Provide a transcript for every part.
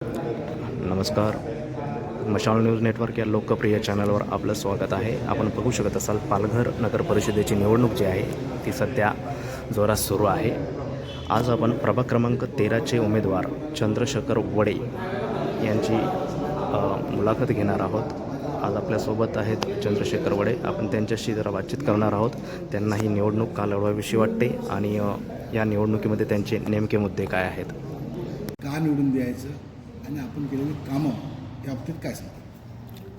नमस्कार. मशाल news network या लोकप्रिय चॅनलवर आपलं स्वागत आहे. आपण बघू शकत असाल पालघर नगर परिषदेची निवडणूक जी आहे ती सध्या जोरात सुरू आहे. आज आपण प्रभाग क्रमांक 13चे उमेदवार चंद्रशेखर वडे यांची मुलाखत घेणार आहोत. आज आपल्यासोबत आहेत चंद्रशेखर वडे. आपण त्यांच्याशी जरा बातचीत करणार आहोत. त्यांना ही निवडणूक का लढवावीशी वाटते आणि या निवडणुकीमध्ये त्यांचे नेमके मुद्दे काय आहेत, का निवडून द्यायचं आणि आपण केलेली कामं या बाबतीत काय सांगता?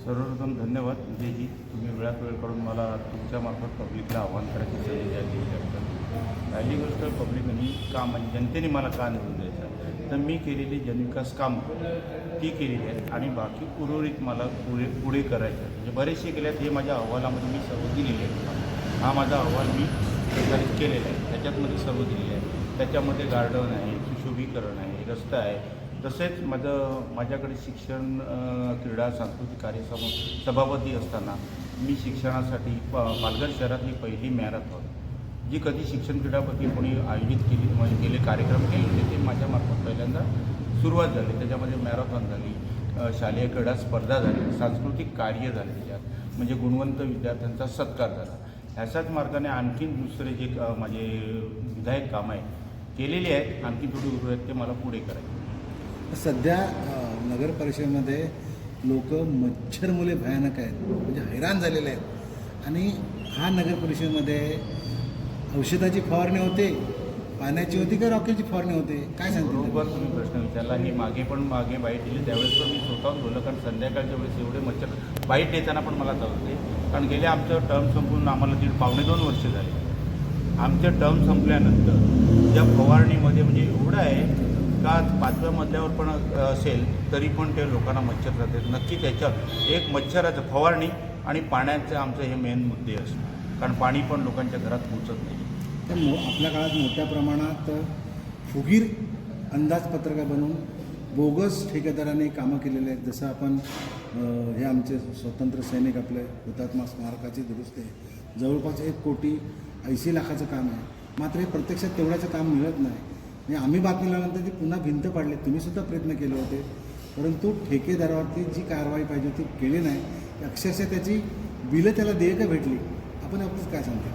सर्वप्रथम धन्यवाद विजयजी, तुम्ही वेळात वेळ काढून मला तुमच्यामार्फत पब्लिकला आव्हान करायची संधी दिली त्याबद्दल. पहिली गोष्ट, पब्लिकनी का म्हणजे जनतेने मला का निवडून द्यायचं, तर मी केलेली जनविकास कामं ती केलेली आहेत आणि बाकी उर्वरित मला पुढे करायचं आहे. म्हणजे बरेचसे केले आहेत, हे माझ्या अहवालामध्ये मी सर्व दिलेले आहेत. हा माझा अहवाल मी प्रसारित केलेला आहे, त्याच्यातमध्ये सर्व दिलेले आहे. त्याच्यामध्ये गार्डन आहे, सुशोभीकरण आहे, रस्ता आहे. तसेच माझ्याकडे शिक्षण, क्रीडा, सांस्कृतिक सभापती असताना मी शिक्षणासाठी पालघर शहरात ही पहिली मॅरेथॉन जी कधी शिक्षण क्रीडापती कोणी आयोजित केली म्हणजे गेले कार्यक्रम केले होते ते माझ्यामार्फत पहिल्यांदा सुरुवात झाली. त्याच्यामध्ये मॅरेथॉन झाली, शालेय क्रीडा स्पर्धा झाली, सांस्कृतिक कार्य झाले, त्याच्यात म्हणजे गुणवंत विद्यार्थ्यांचा सत्कार झाला. ह्याच्याच मार्गाने आणखीन दुसरे जे माझे विधायक कामं आहेत केलेली आहेत, आणखी थोडी उर्वरित आहेत, ते मला पुढे करायचे. सध्या नगर परिषदेमध्ये लोक मच्छरमुळे भयानक आहेत, म्हणजे हैराण झालेले आहेत. आणि हा नगर परिषदेमध्ये औषधाची फवारणी होते, पाण्याची होती का रॉकेलची फवारणी होते, काय सांगतो? बरोबर तुम्ही प्रश्न विचारला. ही मागे बाईट दिली त्यावेळेस पण मी स्वतःहून बोललो, कारण संध्याकाळच्या वेळेस एवढे मच्छर बाईट देताना पण मला चालते. कारण गेले आमचं टर्म संपून आम्हाला 1.5-2 वर्ष झाले. आमच्या टर्म संपल्यानंतर त्या फवारणीमध्ये म्हणजे एवढं आहे का 5व्या मजल्यावर पण असेल तरी पण ते लोकांना मच्छर जातात. नक्की त्याच्यात एक मच्छराचं फवारणी आणि पाण्याचं आमचं हे मेन मुद्दे असतं, कारण पाणी पण लोकांच्या घरात पोचत नाही. तर आपल्या काळात मोठ्या प्रमाणात फुगीर अंदाजपत्रका बनवून बोगस ठेकेदारांनी कामं केलेले आहेत. जसं आपण हे आमचे स्वतंत्र सैनिक आपले हुतात्मा स्मारकाची दुरुस्ती आहे, जवळपास 1,80,00,000 लाखाचं काम आहे. मात्र हे प्रत्यक्षात तेवढ्याचं काम मिळत नाही. आणि आम्ही बातमी लावल्यानंतर ती पुन्हा भिंत पाडली. तुम्हीसुद्धा प्रयत्न केले होते, परंतु ठेकेदारावरती जी कारवाई पाहिजे होती केली नाही. अक्षरशः त्याची बिलं त्याला देयकं भेटली. आपण याबद्दल काय सांगतो?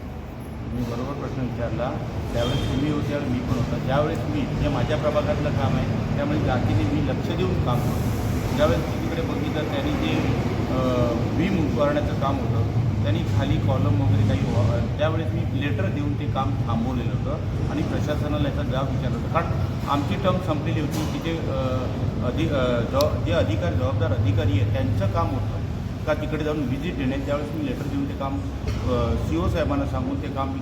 तुम्ही बरोबर प्रश्न विचारला. त्यावेळेस तुम्ही होत्या, मी पण होता. ज्यावेळेस मी जे माझ्या प्रभागातलं काम आहे त्यामुळे जातीने मी लक्ष देऊन काम करतो. ज्यावेळेस तिकडे बघितलं त्यांनी जे बीम उभारण्याचं काम होतं, त्यांनी खाली कॉलम वगैरे काही त्यावेळेस मी लेटर देऊन ते काम थांबवलेलं होतं आणि प्रशासनाला याचा जाब विचारला होता. कारण आमची टर्म संपलेली होती. तिथे जे जबाबदार अधिकारी आहेत त्यांचं काम होतं का तिकडे जाऊन व्हिजिट देणे. त्यावेळेस मी लेटर देऊन ते काम CO साहेबांना सांगून ते काम मी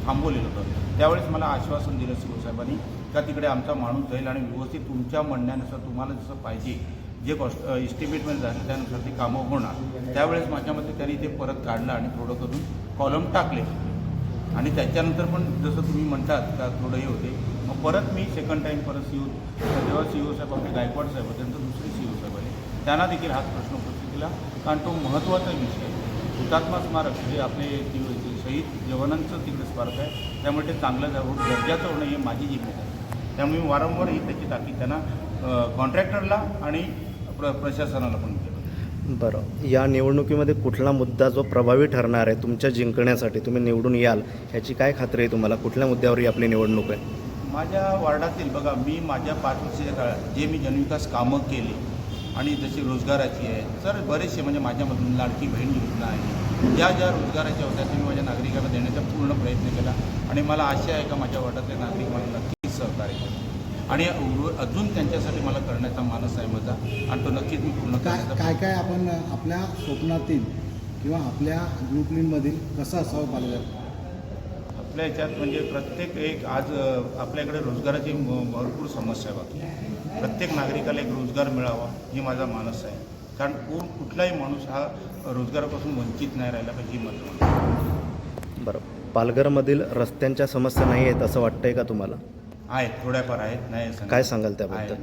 थांबवलेलं होतं. त्यावेळेस मला आश्वासन दिलं CO साहेबांनी का तिकडे आमचा माणूस जाईल आणि व्यवस्थित तुमच्या म्हणण्यानुसार तुम्हाला जसं पाहिजे जे इस्टिमेटमध्ये झालं त्यानुसार ते कामं होणार. त्यावेळेस माझ्या मते त्यांनी ते परत काढलं आणि थोडं करून कॉलम टाकले आणि त्याच्यानंतर पण जसं तुम्ही म्हणतात का थोडं हे होते. मग परत मी सेकंड टाईम परत जेव्हा CO साहेब आपले गायकवाड साहेब होते, त्यांचं दुसरे CO साहेब आले, त्यांना देखील हाच प्रश्न उपस्थित केला. कारण तो महत्त्वाचा विषय आहे. हुतात्मा स्मारक जे आपले शहीद जवानांचं तिकडे स्मारक आहे, त्यामुळे ते चांगलं दर्जाचं होणं ही माझी जिम्मेदारी आहे. त्यामुळे मी वारंवार ही त्याची ताकीद त्यांना कॉन्ट्रॅक्टरला आणि प्रशासनाला पण केलं. बरं, या निवडणुकीमध्ये कुठला मुद्दा जो प्रभावी ठरणार आहे तुमच्या जिंकण्यासाठी, तुम्ही निवडून याल ह्याची काय खात्री आहे तुम्हाला? कुठल्या मुद्द्यावर ही आपली निवडणूक आहे? माझ्या वार्डातील बघा, मी माझ्या 5 वर्षाच्या काळात जे मी जनविकास कामं केली आणि जशी रोजगाराची आहे, तर बरेचसे म्हणजे माझ्यामधून लाडकी बहीण योजना आहे, ज्या रोजगाराच्या होत्या ते मी माझ्या नागरिकांना देण्याचा पूर्ण प्रयत्न केला आणि मला आशा आहे का माझ्या वार्डातले नागरिक मला नक्कीच सहकार्य करतील आणि अजून त्यांच्यासाठी मला करण्याचा मानस आहे माझा आणि तो नक्कीच मी पूर्ण काय काय आपण आपल्या स्वप्नातील किंवा आपल्या ब्लूप्रिंटमधील कसं असावं पालघर? आपल्या याच्यात म्हणजे प्रत्येक एक आज आपल्याकडे रोजगाराची भरपूर समस्या बाकी आहे. प्रत्येक नागरिकाला एक रोजगार मिळावा ही माझा मानस आहे. कारण कुठलाही माणूस हा रोजगारापासून वंचित नाही राहिला पाहिजे ही माझं म्हणणं. बरं, पालघरमधील रस्त्यांच्या समस्या नाही आहेत असं वाटतंय का तुम्हाला? आहेत, थोड्याफार आहेत, नाही असं काय सांगाल त्याबद्दल?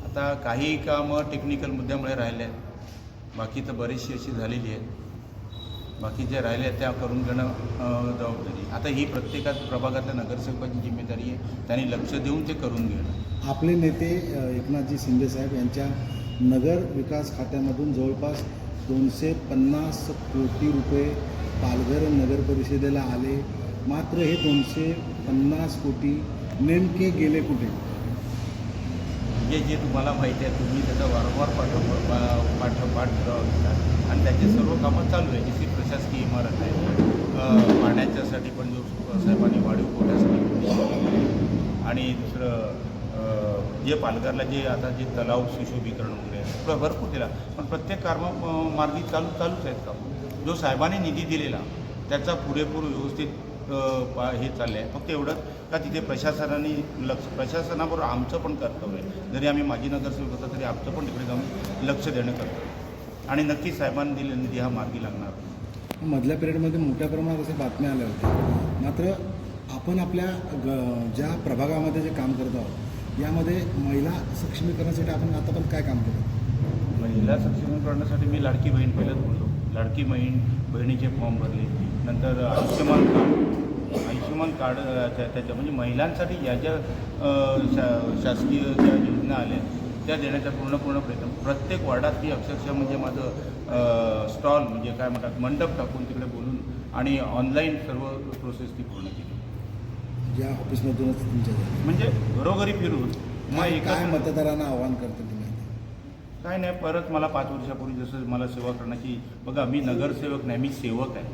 आता काही कामं टेक्निकल मुद्द्यामुळे राहिले आहेत, बाकी तर बरीचशी अशी झालेली आहेत. बाकी जे राहिले त्या करून घेणं जबाबदारी. आता ही प्रत्येकात प्रभागातल्या नगरसेवकाची जिम्मेदारी आहे, त्यांनी लक्ष देऊन ते करून घेणं. आपले नेते एकनाथजी शिंदेसाहेब यांच्या नगर विकास खात्यामधून जवळपास 250 कोटी रुपये पालघर नगर परिषदेला आले. मात्र हे 250 कोटी नेमके गेले कुठे? जे तुम्हाला माहिती आहे, तुम्ही त्याचा वारंवार पाठोपाठ आणि त्याचे सर्व कामं चालू आहे. जशी प्रशासकीय इमारत आहे, पाण्याच्यासाठी पण जो साहेबांनी वाढीव कोट्यासाठी, आणि दुसरं जे पालघरला जे आता जे तलाव सुशोभीकरण वगैरे आहे भरपूर दिला, पण प्रत्येक मार्गी चालूच आहेत काम. जो साहेबांनी निधी दिलेला त्याचा पुरेपूर व्यवस्थित हे चाललं आहे. फक्त एवढंच का तिथे प्रशासनाबरोबर आमचं पण कर्तव्य आहे. जरी आम्ही माजी नगरसेवक होतो तरी आमचं पण तिकडे जाऊन लक्ष देणं कर्तव्य, आणि नक्कीच साहेबांनी दिलेला निधी हा मार्गी लागणार. मधल्या पिरियडमध्ये मोठ्या प्रमाणात अशा बातम्या आल्या होत्या. मात्र आपण आपल्या ज्या प्रभागामध्ये जे काम करत आहोत यामध्ये महिला सक्षमीकरणासाठी आपण आतापर्यंत काय काम केलं? महिला सक्षमीकरणासाठी मी लाडकी बहीण पहिलंच बोललो. लाडकी बहिणीचे फॉर्म भरले. नंतर आयुष्यमान कार्ड त्याच्या म्हणजे महिलांसाठी या ज्या शासकीय ज्या योजना आल्या त्या देण्याचा पूर्ण प्रयत्न. प्रत्येक वार्डात मी अक्षरशः म्हणजे माझं स्टॉल म्हणजे काय म्हणतात मंडप टाकून तिकडे बोलून आणि ऑनलाईन सर्व प्रोसेस ती पूर्ण केली. ज्या ऑफिसमधूनच तुमच्या म्हणजे घरोघरी फिरून मग काय मतदारांना आव्हान करतो तुम्ही? काय नाही, परत मला 5 वर्षापूर्वी जसं मला सेवा करण्याची, बघा मी नगरसेवक नाही, मी सेवक आहे.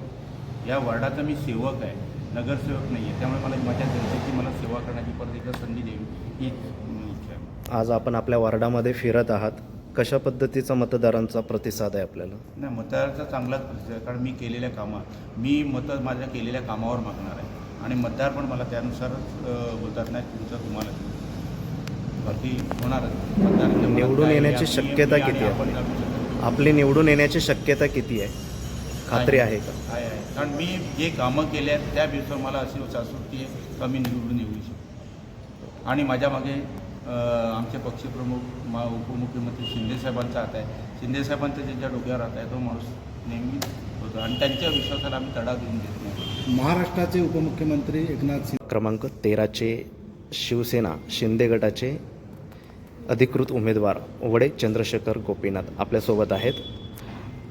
या वार्डाचा मी सेवक आहे, नगरसेवक नाही आहे. त्यामुळे मला माझ्या जनतेची मला सेवा करण्याची परत एकदा संधी द्यावी ही इच्छा आहे. आज आपण आपल्या वार्डामध्ये फिरत आहात, कशा पद्धतीचा मतदारांचा प्रतिसाद आहे आपल्याला? नाही, मतदाराचा चांगलाच प्रतिसाद आहे, कारण मी केलेल्या मी मतं माझ्या केलेल्या कामावर मागणार आहे, आणि मतदार पण मला त्यानुसारच बोलतात. नाही तुमचं तुम्हाला बाकी होणारच. मतदार निवडून येण्याची शक्यता किती आहे? आपली निवडून येण्याची शक्यता किती आहे? खात्री आहे का? आहे. कारण मी जे कामं केले आहेत त्या दिवसावर मला अशी आसक्ती आहे का मी निवडून येऊ शकतो. आणि माझ्या मागे आमचे पक्षप्रमुख उपमुख्यमंत्री शिंदेसाहेबांचा हात आहे. शिंदेसाहेबांचं ज्यांच्या डोक्यावर हात आहे तो माणूस नेहमी होतो, आणि त्यांच्या विश्वासाला आम्ही तडा देऊन देत नाही. महाराष्ट्राचे उपमुख्यमंत्री एकनाथ शिंदे क्रमांक 13चे शिवसेना शिंदे गटाचे अधिकृत उमेदवार वडे चंद्रशेखर गोपीनाथ आपल्यासोबत आहेत.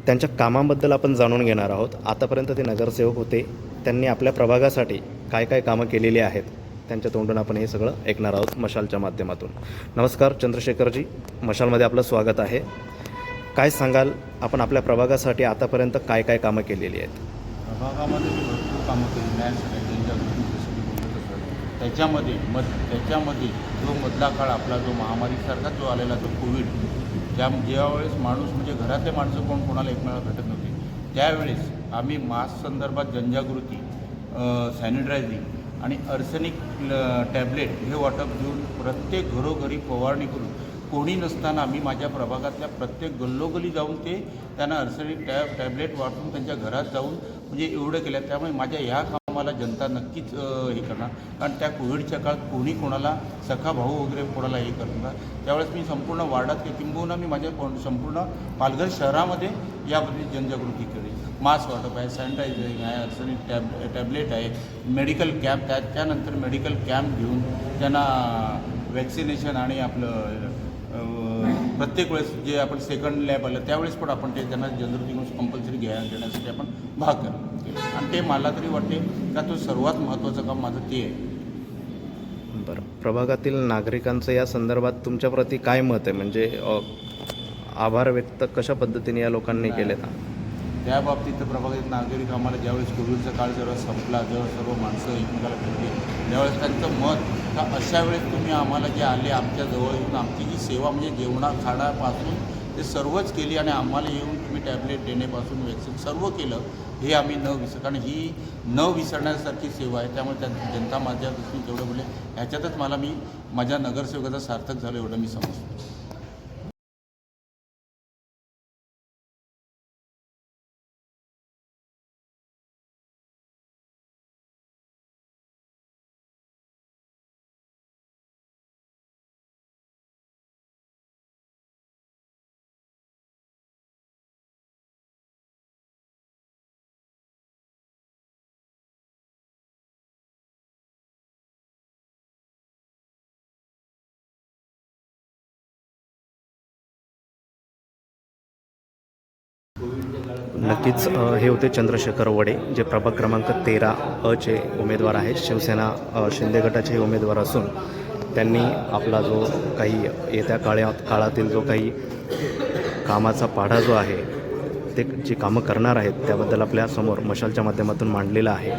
त्यांच्या कामाबद्दल आपण जाणून घेणार आहोत. आतापर्यंत ते नगरसेवक होते, त्यांनी आपल्या प्रभागासाठी काय काय कामं केलेली आहेत त्यांच्या तोंडून आपण हे सगळं ऐकणार आहोत मशालच्या माध्यमातून. नमस्कार चंद्रशेखरजी, मशालमध्ये आपलं स्वागत आहे. काय सांगाल, आपण आपल्या प्रभागासाठी आतापर्यंत काय काय कामं केलेली आहेत? प्रभागामध्ये मी भरपूर कामं केली. जनजागृती जसं मी बोलत असतो त्याच्यामध्ये जो मधला काळ आपला जो महामारीसारखा जो आलेला तो कोविड, ज्यावेळेस माणूस म्हणजे घरातले माणसं कोणाला एकमेकाला भेटत नव्हते, त्यावेळेस आम्ही मास्क संदर्भात जनजागृती, सॅनिटायझिंग आणि अर्सेनिक टॅबलेट हे वाटप देऊन प्रत्येक घरोघरी फवारणी करून, कोणी नसताना आम्ही माझ्या प्रभागातल्या प्रत्येक गल्लोगल्ली जाऊन त्यांना अर्सेनिक टॅबलेट वाटून त्यांच्या घरात जाऊन म्हणजे एवढं केलं. त्यामुळे माझ्या ह्या कामाला जनता नक्कीच हे करणार, कारण त्या कोविडच्या काळात कोणी कोणाला सखा भाऊ वगैरे कोणाला हे करणार. त्यावेळेस मी संपूर्ण वार्डात किंबहुना मी माझ्या संपूर्ण पालघर शहरामध्ये याबद्दल जनजागृती केली. मास्क वाटप आहे, सॅनिटायझरिंग आहे, अर्सेनिक टॅबलेट आहे, मेडिकल कॅम्प आहेत. त्यानंतर मेडिकल कॅम्प घेऊन त्यांना वॅक्सिनेशन आणि आपलं प्रत्येक वेळेस जे आपण सेकंड लॅब आलं त्यावेळेस पण आपण त्यांना जनजागृती कंपल्सरी घेण्यासाठी आपण भाग केलं. आणि ते मला तरी वाटते का तो सर्वात महत्त्वाचं काम माझं ते आहे. बरं, प्रभागातील नागरिकांचं या संदर्भात तुमच्याप्रती काय मत आहे? म्हणजे आभार व्यक्त कशा पद्धतीने या लोकांनी केले ना? त्या बाबतीत प्रभागातील नागरिक आम्हाला ज्यावेळेस कोविडचा काळ जेव्हा संपला, जेव्हा सर्व माणसं एकमेकाला भेटली, त्यावेळेस त्यांचं मत का अशा वेळेस तुम्ही आम्हाला जे आले आमच्या जवळ येऊन आमची जी सेवा म्हणजे जेवणाखाण्यापासून ते सर्वच केली, आणि आम्हाला येऊन तुम्ही टॅबलेट देण्यापासून वॅक्सिन सर्व केलं, हे आम्ही कारण ही न विसरण्यासारखी सेवा आहे. त्यामुळे त्या जनता माझ्या दृष्टीने जेवढं बोलले ह्याच्यातच मी माझ्या नगरसेवकाचा सार्थक झालं एवढं मी समजतो. नक्कीच हे होते चंद्रशेखर वडे, जे प्रभाग क्रमांक 13 चे उमेदवार आहेत. शिवसेना शिंदे गटाचे उमेदवार असून त्यांनी आपला जो काही येत्या काळातील जो काही कामाचा पाढा जो आहे, ते जी कामं करणार आहेत त्याबद्दल आपल्यासमोर मशालच्या माध्यमातून मांडलेलं आहे.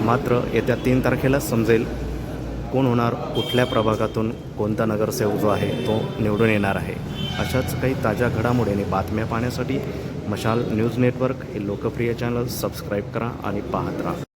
मात्र येत्या 3 तारखेला समजेल कोण होणार, कुठल्या प्रभागातून कोणता नगरसेवक जो आहे तो निवडून येणार आहे. अशाच काही ताज्या घडामोडी आणि बातम्या पाहण्यासाठी मशाल न्यूज नेटवर्क हे लोकप्रिय चॅनल सबस्क्राईब करा आणि पाहत राहा.